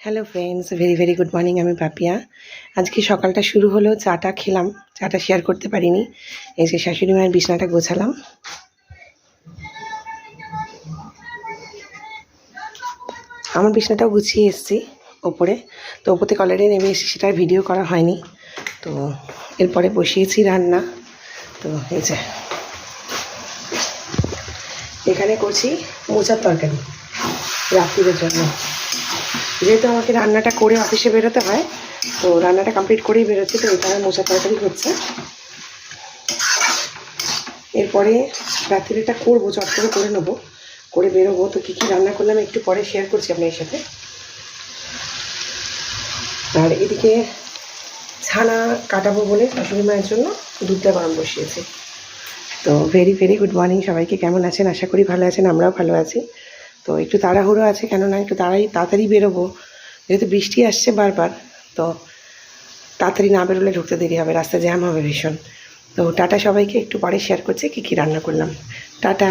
Hello friends, very very good morning. আমি পাপিয়া। আজকে সকালটা শুরু হলো, চাটা খেলাম, চাটা শেয়ার করতে পারিনি। এই যে শাশুড়ি মায়ের বিছনাটা গোছালাম। আমার বিছনাটাও গুছিয়ে এসেছি ওপরে, তো ওপর থেকে অলরেডি নেমে এসেছি, সেটার ভিডিও করা হয়নি। তো এরপরে বসিয়েছি রান্না। তো এই যে এখানে করছি মোচার তরকারি রাত্রির জন্য। যেহেতু আমাকে রান্নাটা করে অফিসে বেরোতে হয়, তো রান্নাটা কমপ্লিট করেই বেরোচ্ছি, তো এখানে মোচা তরকারি হচ্ছে। এরপরে রাত্রিটা করবো, চট করে নেবো, করে বেরোবো। তো কী কী রান্না করলাম একটু পরে শেয়ার করছি আপনার সাথে। আর এদিকে ছানা কাটাবো বলে শাশুড়ি মায়ের জন্য দুধটা গরম বসিয়েছি। তো ভেরি ভেরি গুড মর্নিং সবাইকে। কেমন আছেন? আশা করি ভালো আছেন, আমরাও ভালো আছি। তো একটু তাড়াহুড়ো আছে, কেননা একটু তাড়াতাড়ি বেরোবো, যেহেতু বৃষ্টি আসছে বারবার। তো তাড়াতাড়ি না বেরোলে ঢুকতে দেরি হবে, রাস্তা জ্যাম হবে ভীষণ। তো টাটা সবাইকে, একটু পরে শেয়ার করছি কী কী রান্না করলাম। টাটা।